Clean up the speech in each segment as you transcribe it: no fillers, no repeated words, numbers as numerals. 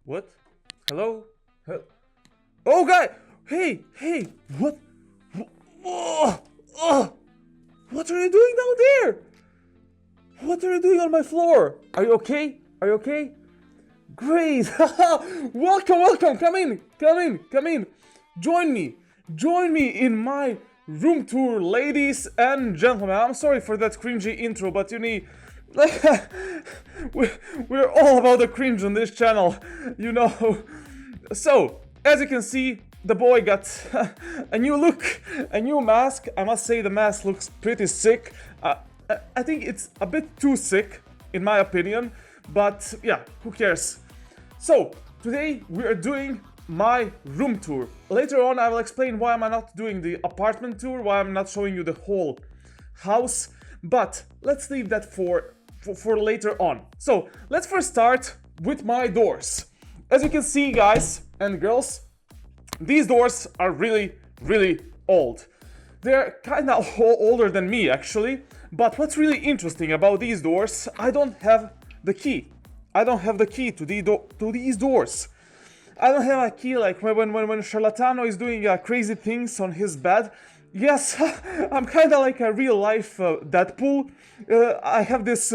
What? Hello? Oh, guy! Hey! What? Oh! What are you doing down there? What are you doing on my floor? Are you okay? Great! Welcome! Come in! Join me in my room tour, ladies and gentlemen. I'm sorry for that cringy intro, but you need... we're all about the cringe on this channel, you know. So, as you can see, the boy got a new look, a new mask. I must say the mask looks pretty sick. I think it's a bit too sick, in my opinion, but yeah, who cares? So, today we are doing my room tour. Later on I will explain why I'm not doing the apartment tour, why I'm not showing you the whole house, but let's leave that for later on. So, let's first start with my doors. As you can see, guys and girls, these doors are really old. They're kinda older than me, actually. But what's really interesting about these doors, I don't have the key. I don't have the key to these doors. I don't have a key like when Charlatano is doing crazy things on his bed. Yes, I'm kinda like a real life Deadpool. I have this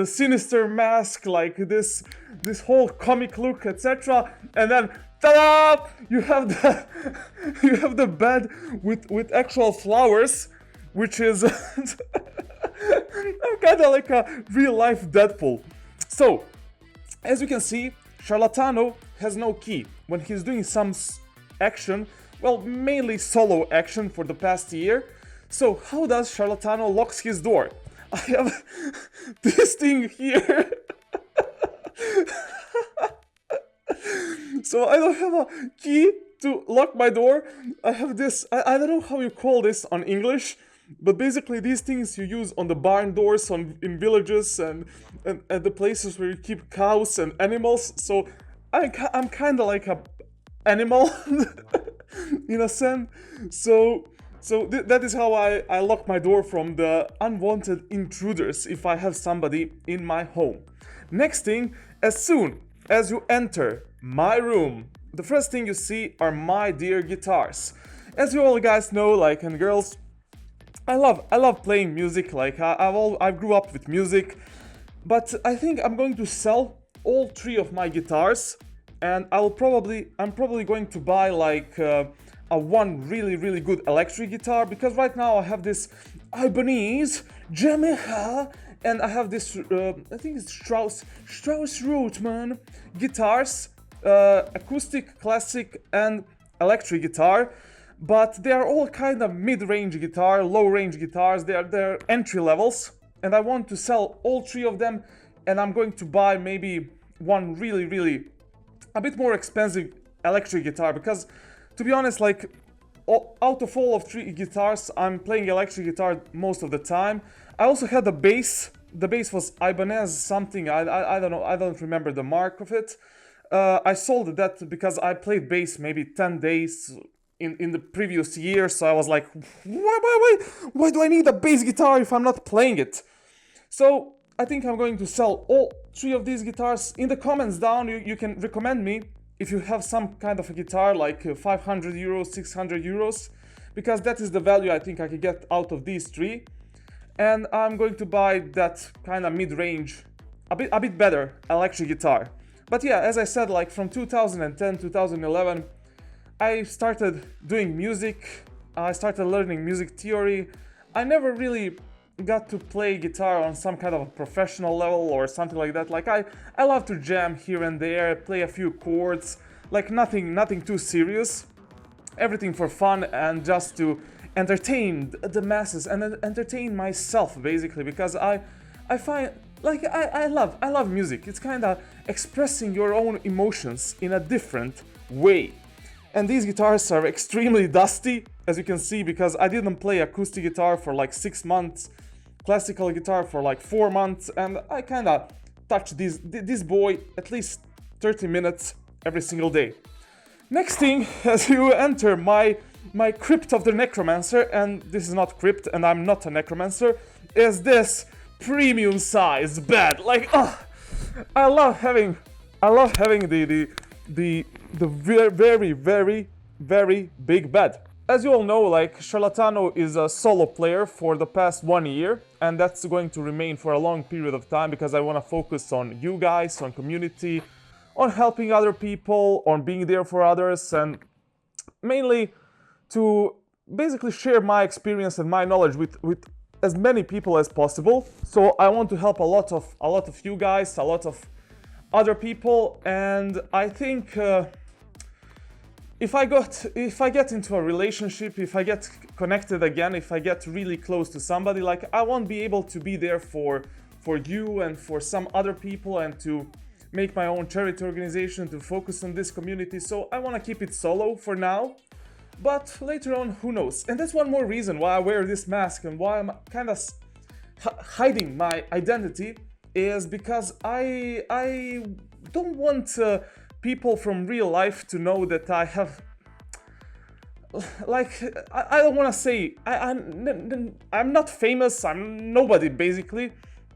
sinister mask, like this whole comic look, etc. And then, ta-da! You have the bed with actual flowers, which is I'm kinda like a real life Deadpool. So, as you can see, Charlatano has no key. When he's doing some action, well, mainly solo action for the past year. So, how does Charlatano locks his door? I have this thing here. So, I don't have a key to lock my door. I have this, I don't know how you call this on English, but basically these things you use on the barn doors in villages and the places where you keep cows and animals. So I'm kind of like a animal in a sense. So that is how I lock my door from the unwanted intruders if I have somebody in my home. Next thing, as soon as you enter my room, the first thing you see are my dear guitars. As you all guys know, like, and girls, I love playing music. Like I grew up with music, but I think I'm going to sell all three of my guitars, and I'm probably going to buy like a one really good electric guitar, because right now I have this Ibanez Yamaha, and I have this I think it's Strauss Rotman guitars, acoustic, classic, and electric guitar. But they are all kind of mid-range guitar, low-range guitars. They're entry levels, and I want to sell all three of them. And I'm going to buy maybe one really a bit more expensive electric guitar, because to be honest, like out of all of three guitars, I'm playing electric guitar most of the time. I also had the bass. The bass was Ibanez something. I don't know. I don't remember the mark of it. I sold that because I played bass maybe 10 days. In the previous year, so I was like, why do I need a bass guitar if I'm not playing it? So I think I'm going to sell all three of these guitars. In the comments down, you can recommend me if you have some kind of a guitar like 500 euros, 600 euros, because that is the value I think I could get out of these three. And I'm going to buy that kind of mid-range, a bit better electric guitar. But yeah, as I said, like from 2010, 2011, I started doing music, I started learning music theory. I never really got to play guitar on some kind of a professional level or something like that. Like I love to jam here and there, play a few chords, like nothing too serious. Everything for fun and just to entertain the masses and entertain myself, basically, because I find like I love music. It's kind of expressing your own emotions in a different way. And these guitars are extremely dusty, as you can see, because I didn't play acoustic guitar for like 6 months, classical guitar for like 4 months, and I kinda touch this boy at least 30 minutes every single day. Next thing, as you enter my crypt of the necromancer, and this is not crypt and I'm not a necromancer, is this premium size bed. Like, oh, I love having the very, very, very big bed. As you all know, like, Charlatano is a solo player for the past 1 year, and that's going to remain for a long period of time because I want to focus on you guys, on community, on helping other people, on being there for others, and mainly to basically share my experience and my knowledge with as many people as possible. So I want to help a lot of you guys, a lot of other people, and I think if I get into a relationship, if I get connected again, if I get really close to somebody, like, I won't be able to be there for you and for some other people, and to make my own charity organization to focus on this community. So I want to keep it solo for now, but later on, who knows. And that's one more reason why I wear this mask and why I'm kind of hiding my identity, is because I don't want people from real life to know that I have, like, I don't want to say I'm not famous, I'm nobody basically,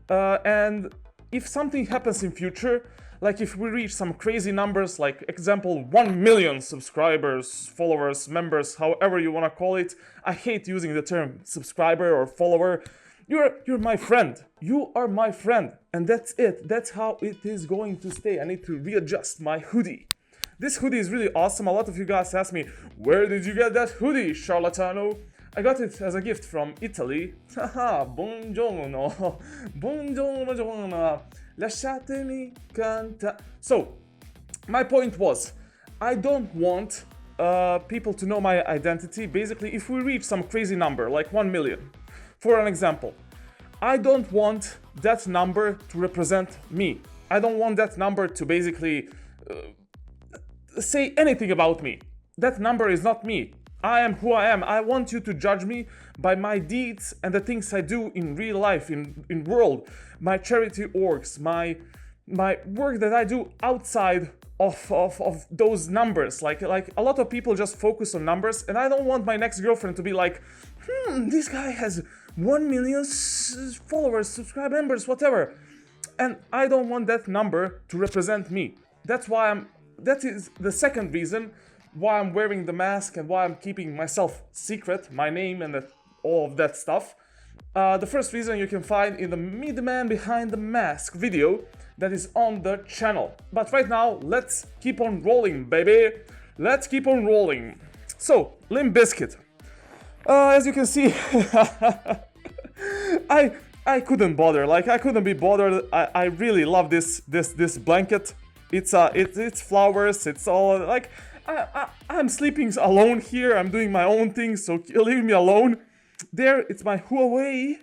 and if something happens in future, like if we reach some crazy numbers, like example 1 million subscribers, followers, members, however you want to call it. I hate using the term subscriber or follower. You're my friend. You are my friend, and that's it. That's how it is going to stay. I need to readjust my hoodie. This hoodie is really awesome. A lot of you guys ask me, where did you get that hoodie, Charlatano? I got it as a gift from Italy. Haha, buongiorno. Buongiorno. Lasciatemi cantare. So, my point was, I don't want people to know my identity. Basically, if we reach some crazy number, like 1 million, for an example, I don't want that number to represent me. I don't want that number to basically say anything about me. That number is not me. I am who I am. I want you to judge me by my deeds and the things I do in real life, in world, my charity orgs, my work that I do outside of those numbers. Like a lot of people just focus on numbers, and I don't want my next girlfriend to be like, this guy has 1 million followers, subscribe members, whatever. And I don't want that number to represent me. That is the second reason why I'm wearing the mask and why I'm keeping myself secret, my name and all of that stuff. The first reason you can find in the Meet the Man Behind the Mask video that is on the channel. But right now, let's keep on rolling, baby. Let's keep on rolling. So, Limp Bizkit. As you can see, I couldn't bother. Like, I couldn't be bothered. I really love this blanket. It's flowers. It's all like, I'm sleeping alone here. I'm doing my own thing, so leave me alone. There, it's my Huawei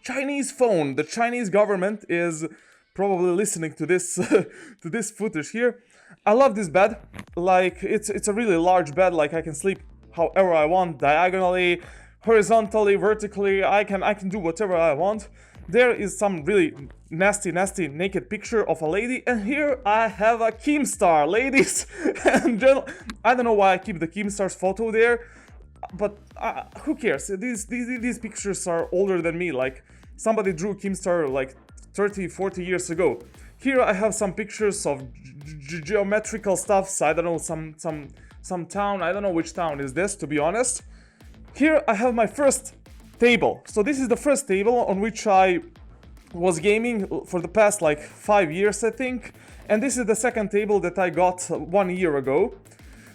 Chinese phone. The Chinese government is probably listening to this to this footage here. I love this bed. Like, it's a really large bed. Like, I can sleep however I want, diagonally, horizontally, vertically. I can do whatever I want. There is some really nasty naked picture of a lady, and here I have a Keemstar, ladies and gentlemen. I don't know why I keep the Keemstar's photo there, but who cares? These pictures are older than me. Like, somebody drew Keemstar like 30-40 years ago. Here I have some pictures of geometrical stuffs. I don't know, some town. I don't know which town is this, to be honest. Here I have my first table. So this is the first table on which I was gaming for the past like 5 years, I think. And this is the second table that I got 1 year ago.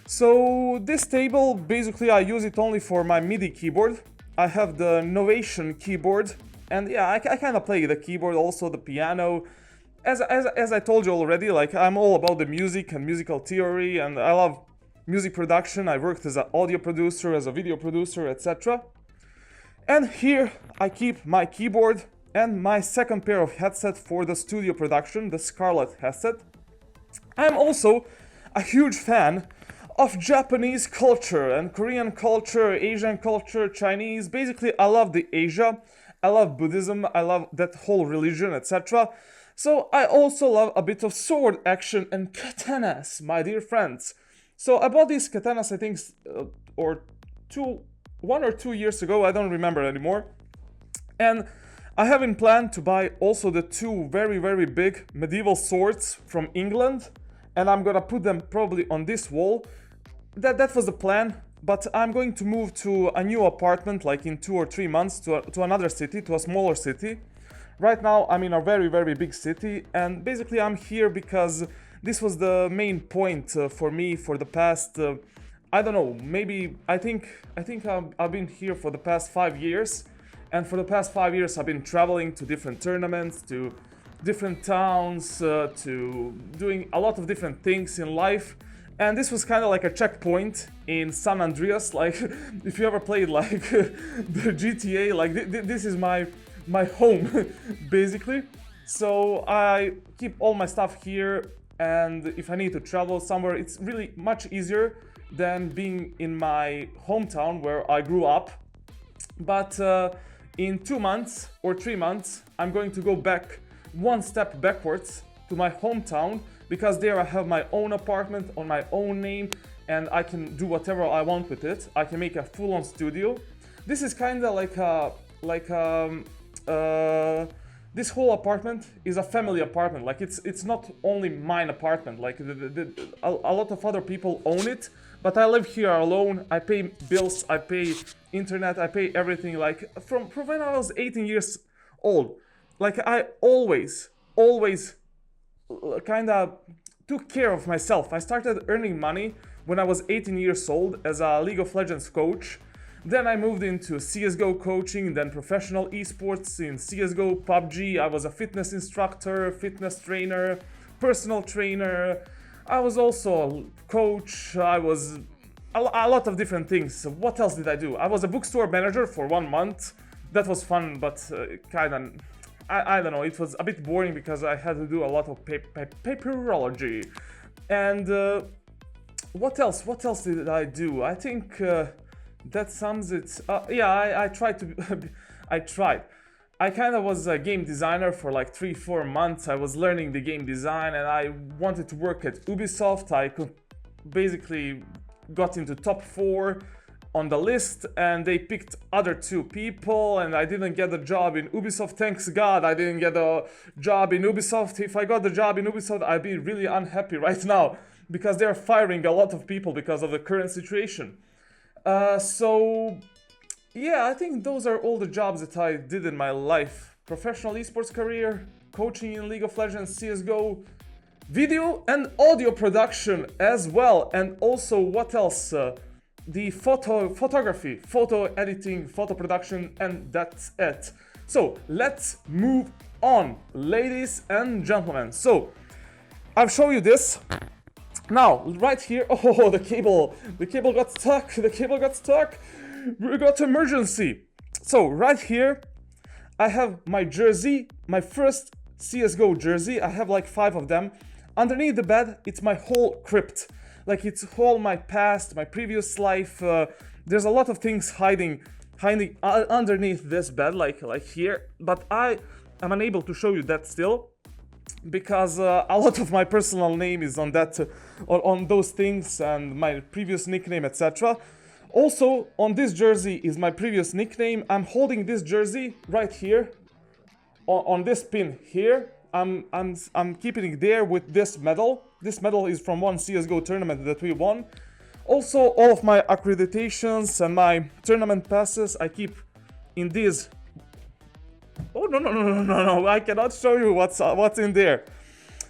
So this table, basically I use it only for my MIDI keyboard. I have the Novation keyboard, and yeah, I kind of play the keyboard, also the piano. As I told you already, like, I'm all about the music and musical theory, and I love music production. I worked as an audio producer, as a video producer, etc. And here I keep my keyboard and my second pair of headset for the studio production, the Scarlett headset. I'm also a huge fan of Japanese culture and Korean culture, Asian culture, Chinese. Basically, I love the Asia. I love Buddhism. I love that whole religion, etc. So I also love a bit of sword action and katanas, my dear friends. So I bought these katanas, I think, 1 or 2 years ago. I don't remember anymore. And I have in plan to buy also the two very, very big medieval swords from England, and I'm gonna put them probably on this wall. That was the plan, but I'm going to move to a new apartment like in 2 or 3 months to another city, to a smaller city. Right now I'm in a very, very big city, and basically I'm here because this was the main point for me for the past, I don't know, maybe, I think I've been here for the past 5 years. And for the past 5 years, I've been traveling to different tournaments, to different towns, to doing a lot of different things in life. And this was kind of like a checkpoint in San Andreas. Like, if you ever played like the GTA, like this is my home, basically. So I keep all my stuff here, and if I need to travel somewhere, it's really much easier than being in my hometown where I grew up. But in 2 months or 3 months, I'm going to go back one step backwards to my hometown, because there I have my own apartment on my own name and I can do whatever I want with it. I can make a full-on studio. This is kind of this whole apartment is a family apartment. Like it's not only mine apartment. Like a lot of other people own it, but I live here alone. I pay bills, I pay internet, I pay everything. Like from when I was 18 years old, like I always kind of took care of myself. I started earning money when I was 18 years old as a League of Legends coach. Then I moved into CSGO coaching, then professional esports in CSGO, PUBG. I was a fitness instructor, fitness trainer, personal trainer. I was also a coach. I was a lot of different things. So what else did I do? I was a bookstore manager for 1 month. That was fun, but kind of, I don't know, it was a bit boring because I had to do a lot of paperology. And what else did I do? I think that sums it. Yeah, I tried to. I tried. I kind of was a game designer for like 3-4 months. I was learning the game design, and I wanted to work at Ubisoft. I basically got into top 4 on the list, and they picked other 2 people, and I didn't get a job in Ubisoft. Thanks God I didn't get a job in Ubisoft. If I got the job in Ubisoft, I'd be really unhappy right now, because they're firing a lot of people because of the current situation. So yeah, I think those are all the jobs that I did in my life. Professional esports career, coaching in League of Legends, CSGO, video and audio production as well, and also what else? The photography, photo editing, photo production, and that's it. So let's move on, ladies and gentlemen. So I've shown you this. Now, right here, oh, the cable got stuck, we got emergency. So right here, I have my jersey, my first CSGO jersey. I have like 5 of them. Underneath the bed, it's my whole crypt. Like it's all my past, my previous life. There's a lot of things hiding underneath this bed, like here. But I am unable to show you that still, because a lot of my personal name is on that, on those things, and my previous nickname, etc. Also, on this jersey is my previous nickname. I'm holding this jersey right here, on this pin here. I'm keeping it there with this medal. This medal is from one CSGO tournament that we won. Also, all of my accreditations and my tournament passes I keep in these. Oh no! I cannot show you what's in there.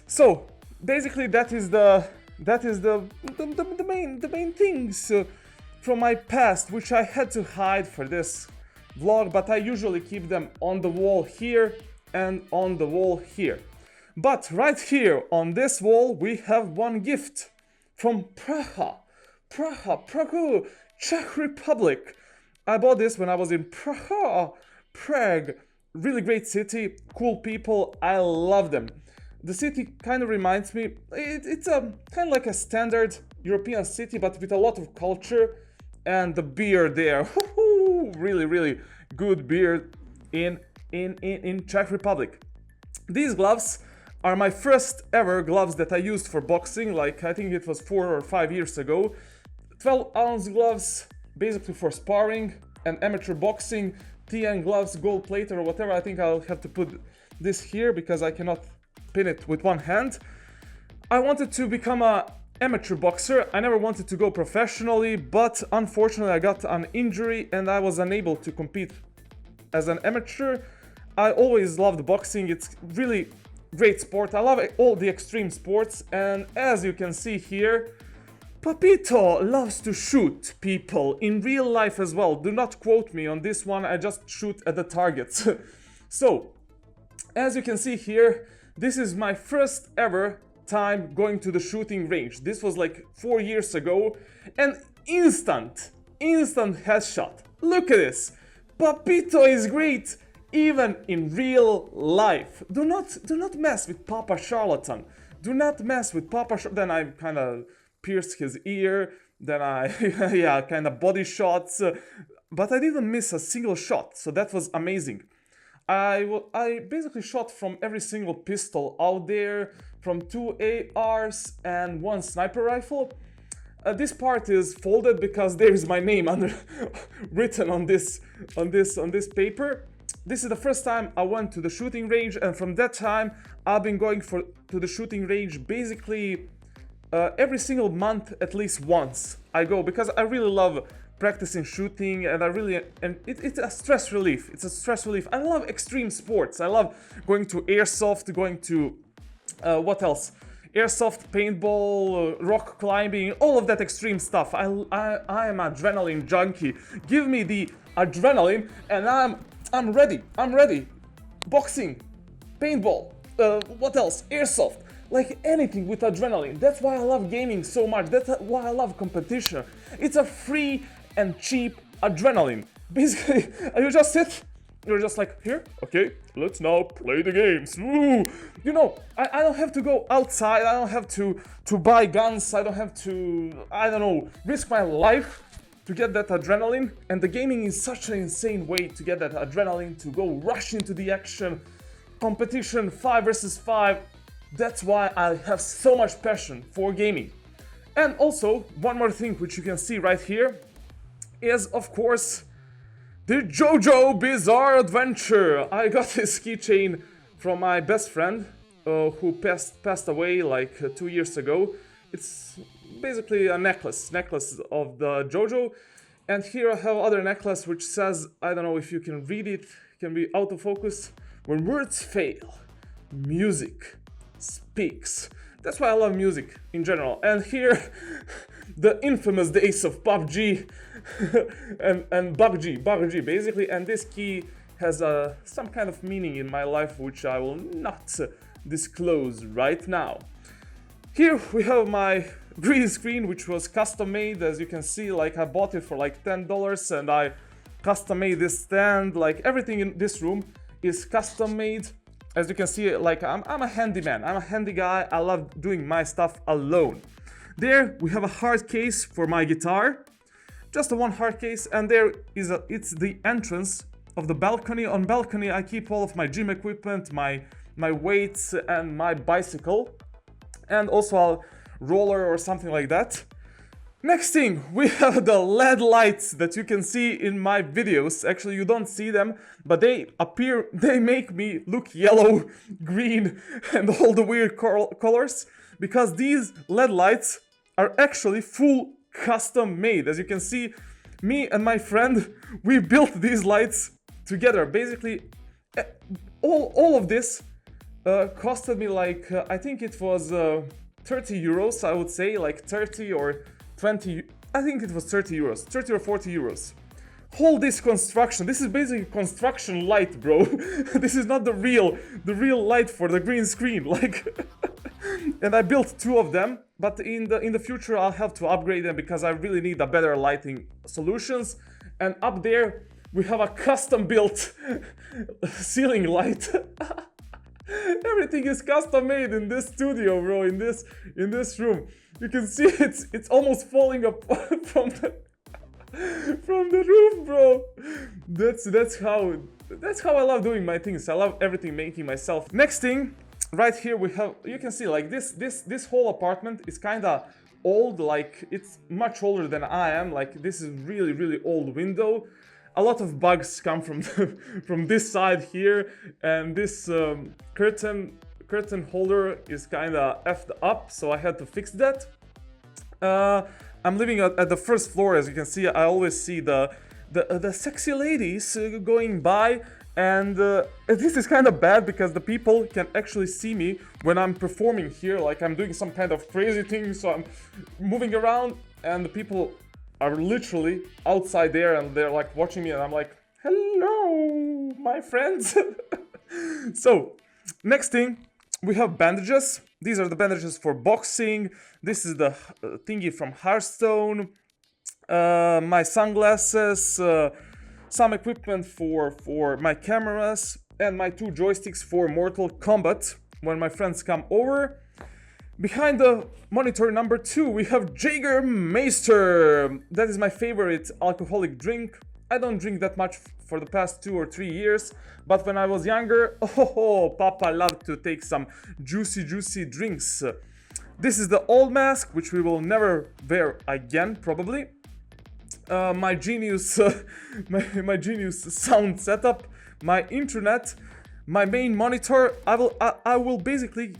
So basically, that is the main things from my past, which I had to hide for this vlog. But I usually keep them on the wall here and on the wall here. But right here on this wall we have one gift from Prague, Czech Republic. I bought this when I was in Prague. Really great city, cool people, I love them. The city kind of reminds me, it's a kind of like a standard European city, but with a lot of culture, and the beer there, really good beer in Czech Republic. These gloves are my first ever gloves that I used for boxing, like I think it was 4 or 5 years ago. 12-ounce gloves, basically for sparring and amateur boxing. TN gloves, gold plated or whatever. I think I'll have to put this here because I cannot pin it with one hand. I wanted to become a amateur boxer. I never wanted to go professionally, but unfortunately I got an injury and I was unable to compete as an amateur. I always loved boxing. It's really great sport. I love all the extreme sports, and as you can see here, Papito loves to shoot people in real life as well. Do not quote me on this one, I just shoot at the targets. So, as you can see here, this is my first ever time going to the shooting range. This was like 4 years ago, and instant headshot. Look at this. Papito is great, even in real life. Do not mess with Papa Charlatan. Do not mess with Papa Then I kind of pierced his ear, then I, yeah, kind of body shots, but I didn't miss a single shot, so that was amazing. I basically shot from every single pistol out there, from 2 ARs and 1 sniper rifle. This part is folded because there is my name under written on this paper. This is the first time I went to the shooting range, and from that time I've been going to the shooting range basically every single month, at least once I go, because I really love practicing shooting, and it's a stress relief. It's a stress relief. I love extreme sports. I love going to airsoft, going to what else? Airsoft, paintball, rock climbing, all of that extreme stuff. I am adrenaline junkie. Give me the adrenaline, and I'm ready. I'm ready. Boxing, paintball, what else? Airsoft. Like anything with adrenaline. That's why I love gaming so much. That's why I love competition. It's a free and cheap adrenaline. Basically, you just sit, you're just like, here, okay, let's now play the games. Woo! You know, I don't have to go outside, I don't have to buy guns, I don't have to, I don't know, risk my life to get that adrenaline. And the gaming is such an insane way to get that adrenaline, to go rush into the action. Competition, 5 versus 5. That's why I have so much passion for gaming. And also, one more thing which you can see right here is, of course, the JoJo Bizarre Adventure. I got this keychain from my best friend who passed away like 2 years ago. It's basically a necklace of the JoJo. And here I have other necklace which says, I don't know if you can read it, can be out of focus. When words fail, music speaks. That's why I love music in general. And here, the infamous days of PUBG and PUBG basically. And this key has some kind of meaning in my life which I will not disclose right now. Here we have my green screen, which was custom made. As you can see, like I bought it for like $10 and I custom made this stand. Like everything in this room is custom made. As you can see, like I'm a handyman, I'm a handy guy, I love doing my stuff alone. There we have a hard case for my guitar, just a one hard case, and there is it's the entrance of the balcony. On balcony I keep all of my gym equipment, my weights and my bicycle, and also a roller or something like that. Next thing, we have the LED lights that you can see in my videos. Actually, you don't see them, but they make me look yellow, green, and all the weird colors, because these LED lights are actually full custom made. As you can see, me and my friend, we built these lights together. Basically, all of this costed me like, I think it was 30 euros, I would say, like 30 or 20, I think it was 30 euros, 30 or 40 euros. All this construction, this is basically construction light, bro. This is not the real light for the green screen, like. And I built 2 of them, but in the future I'll have to upgrade them because I really need a better lighting solutions. And up there we have a custom built ceiling light. Everything is custom made in this studio, bro, in this room. You can see it's almost falling up from the roof, bro. That's how I love doing my things. I love everything making myself. Next thing, right here we have, you can see like this whole apartment is kind of old, like it's much older than I am. Like this is really old window. a lot of bugs come from from this side here, and this curtain holder is kind of effed up, so I had to fix that. I'm living at the first floor. As you can see, I always see the sexy ladies going by, and this is kind of bad because the people can actually see me when I'm performing here, like I'm doing some kind of crazy thing, so I'm moving around, and the people are literally outside there, and they're like watching me, and I'm like, hello, my friends. So, next thing, we have bandages. These are the bandages for boxing. This is the thingy from Hearthstone. My sunglasses, some equipment for my cameras, and my 2 joysticks for Mortal Kombat when my friends come over. Behind the monitor number 2, we have Jägermeister. That is my favorite alcoholic drink. I don't drink that much for the past 2 or 3 years, but when I was younger, oh, Papa loved to take some juicy drinks. This is the old mask, which we will never wear again, probably. My genius, my genius sound setup, my internet, my main monitor. I will basically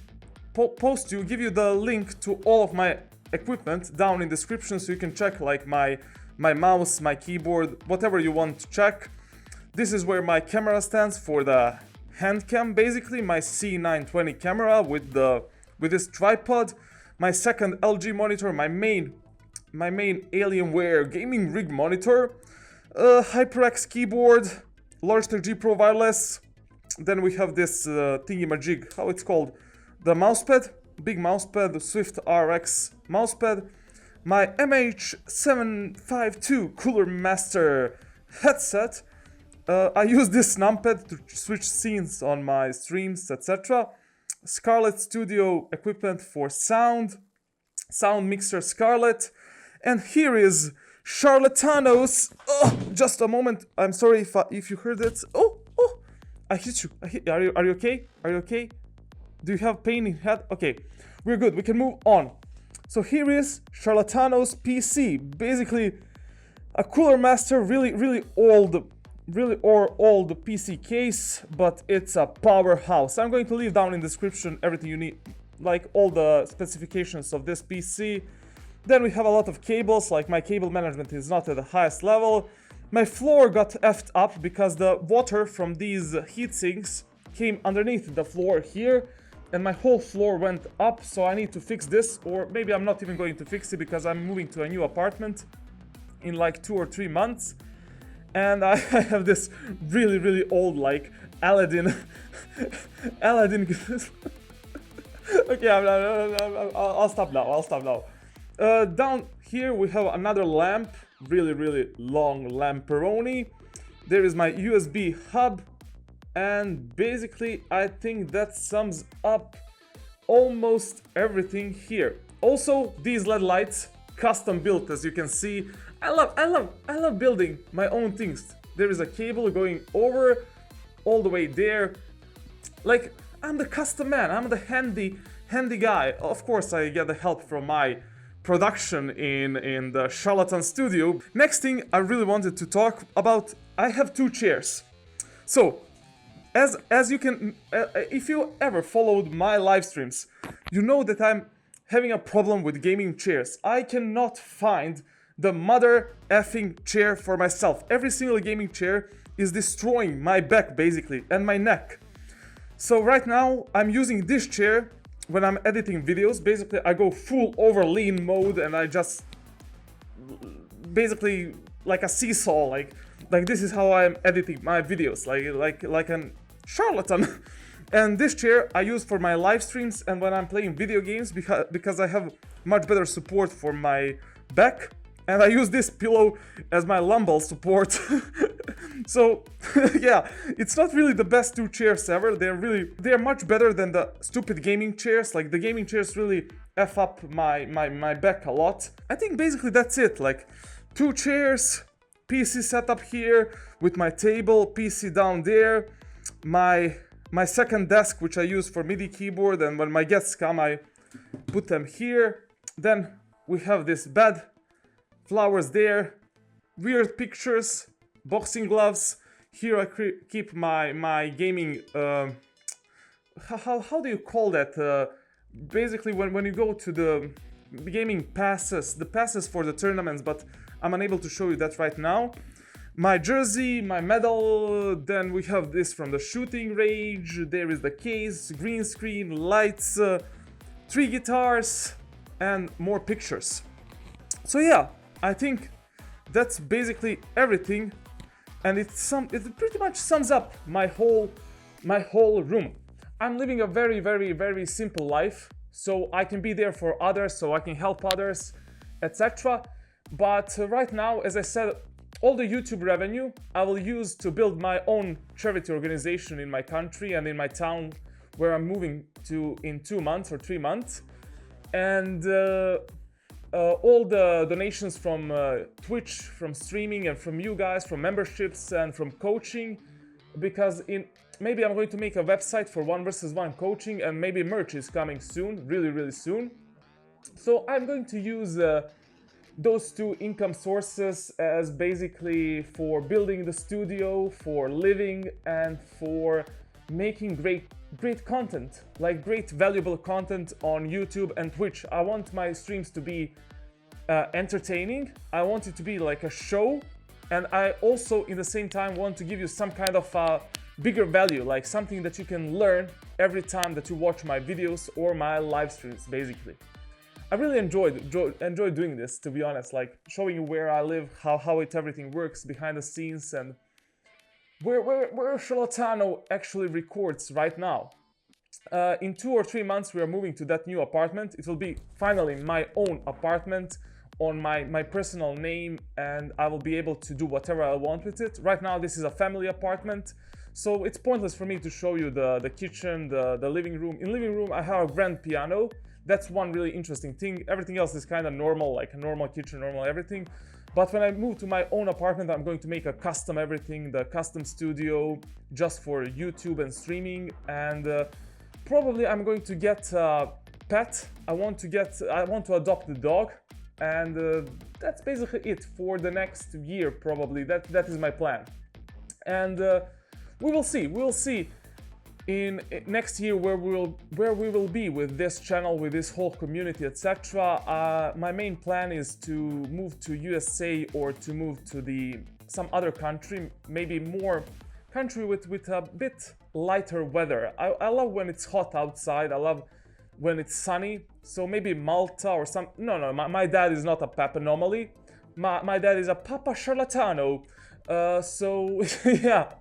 give you the link to all of my equipment down in the description, so you can check like my mouse, my keyboard, whatever you want to check. This is where my camera stands for the hand cam, basically my C920 camera with this tripod. My second LG monitor, my main Alienware gaming rig monitor, HyperX keyboard, Logitech G Pro wireless. Then we have this thingy-majig, how it's called, the mousepad, big mousepad, the Swift RX mousepad. My MH752 Cooler Master headset. I use this numpad to switch scenes on my streams, etc. Scarlett Studio equipment for sound mixer Scarlett. And here is Charlatanos. Oh, just a moment. I'm sorry if you heard it. Oh, I hit you. Are you okay? Are you okay? Do you have pain in head? Okay, we're good. We can move on. So here is Charlatanos PC. Basically, a Cooler Master, really old PC case, but it's a powerhouse. I'm going to leave down in the description everything you need, like all the specifications of this PC. Then we have a lot of cables, like my cable management is not at the highest level. My floor got effed up because the water from these heatsinks came underneath the floor here, and my whole floor went up, so I need to fix this, or maybe I'm not even going to fix it because I'm moving to a new apartment in like 2 or 3 months. And I have this really old, like, Aladdin. Okay, I'll stop now. Down here we have another lamp, really long lamperoni. There is my USB hub, and basically I think that sums up almost everything here. Also, these LED lights, custom built, as you can see. I love building my own things. There is a cable going over all the way there. Like, I'm the custom man, I'm the handy guy. Of course, I get the help from my production in the Charlatan studio. Next thing I really wanted to talk about, I have 2 chairs. So, as you can, if you ever followed my live streams, you know that I'm having a problem with gaming chairs. I cannot find the mother effing chair for myself. Every single gaming chair is destroying my back basically and my neck. So right now I'm using this chair when I'm editing videos. Basically I go full over lean mode and I just basically like a seesaw, like this is how I'm editing my videos, like an charlatan. And this chair I use for my live streams and when I'm playing video games because I have much better support for my back. And I use this pillow as my lumbar support. So, yeah, it's not really the best 2 chairs ever. They're much better than the stupid gaming chairs. Like, the gaming chairs really F up my back a lot. I think basically that's it. Like, 2 chairs, PC setup here with my table, PC down there, my second desk, which I use for MIDI keyboard, and when my guests come, I put them here. Then we have this bed. Flowers there, weird pictures, boxing gloves. Here I keep my gaming. How do you call that? Basically, when you go to the gaming passes, the passes for the tournaments, but I'm unable to show you that right now. My jersey, my medal, then we have this from the shooting range, there is the case, green screen, lights, 3 guitars, and more pictures. So yeah, I think that's basically everything, and it pretty much sums up my whole room. I'm living a very, very, very simple life, so I can be there for others, so I can help others, etc. But right now, as I said, all the YouTube revenue I will use to build my own charity organization in my country and in my town where I'm moving to in 2 months or 3 months. And all the donations from Twitch, from streaming, and from you guys, from memberships and from coaching, because maybe I'm going to make a website for 1v1 coaching, and maybe merch is coming soon, really, really soon. So I'm going to use those 2 income sources as basically for building the studio, for living, and for making great content, like great valuable content on YouTube and Twitch. I want my streams to be entertaining. I want it to be like a show, and I also in the same time want to give you some kind of bigger value, like something that you can learn every time that you watch my videos or my live streams, basically. I really enjoyed doing this, to be honest, like showing you where I live, how everything works behind the scenes, and where Charlatano actually records right now. In 2 or 3 months we are moving to that new apartment. It will be finally my own apartment on my personal name, and I will be able to do whatever I want with it. Right now this is a family apartment, so it's pointless for me to show you the kitchen, the living room. In living room I have a grand piano. That's one really interesting thing. Everything else is kind of normal, like a normal kitchen, normal everything. But when I move to my own apartment, I'm going to make a custom everything, the custom studio just for YouTube and streaming. And probably I'm going to get a pet. I want to adopt a dog. And that's basically it for the next year, probably. That is my plan. And we will see in next year where we will be with this channel, with this whole community, etc. My main plan is to move to USA or to move to some other country, maybe more country with a bit lighter weather. I love when it's hot outside. I love when it's sunny. So maybe Malta or some. No, my dad is not a Papa Anomaly. My dad is a Papa Charlatano. So yeah.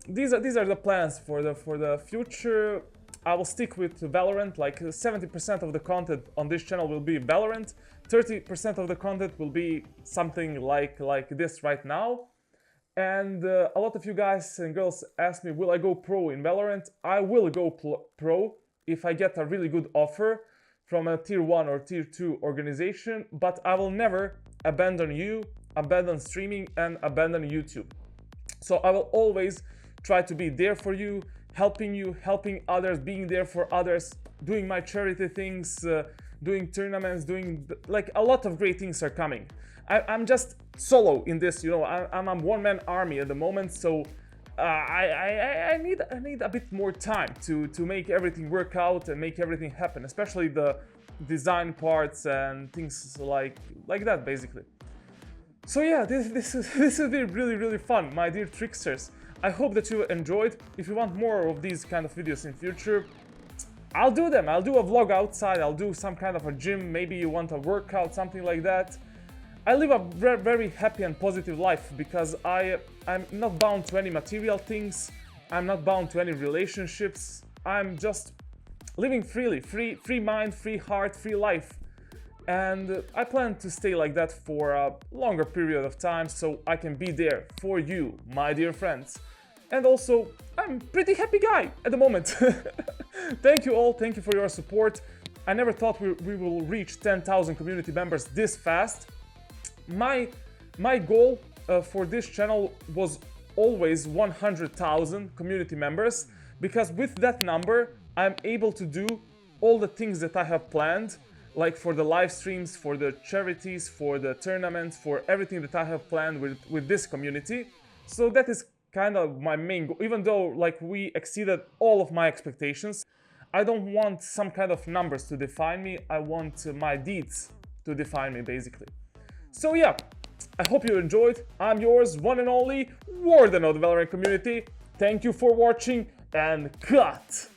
These are the plans for the future. I will stick with Valorant. Like 70% of the content on this channel will be Valorant. 30% of the content will be something like this right now. And a lot of you guys and girls ask me, will I go pro in Valorant? I will go pro if I get a really good offer from a tier 1 or tier 2 organization, but I will never abandon you, abandon streaming, and abandon YouTube. So I will always try to be there for you, helping others, being there for others, doing my charity things, doing tournaments, doing like a lot of great things are coming. I'm just solo in this, you know. I'm a one-man army at the moment, so I need a bit more time to make everything work out and make everything happen, especially the design parts and things like that, basically. So yeah, this has been really fun, my dear tricksters. I hope that you enjoyed. If you want more of these kind of videos in future, I'll do them. I'll do a vlog outside, I'll do some kind of a gym, maybe you want a workout, something like that. I live a very happy and positive life because I'm not bound to any material things, I'm not bound to any relationships, I'm just living freely, free mind, free heart, free life. And I plan to stay like that for a longer period of time so I can be there for you, my dear friends. And also, I'm a pretty happy guy at the moment. Thank you all, thank you for your support. I never thought we will reach 10,000 community members this fast. My goal for this channel was always 100,000 community members, because with that number I'm able to do all the things that I have planned. like for the live streams, for the charities, for the tournaments, for everything that I have planned with this community. So that is kind of my main goal. Even though like we exceeded all of my expectations, I don't want some kind of numbers to define me. I want my deeds to define me, basically. So yeah, I hope you enjoyed. I'm yours, one and only Warden of the Valorant community. Thank you for watching, and cut!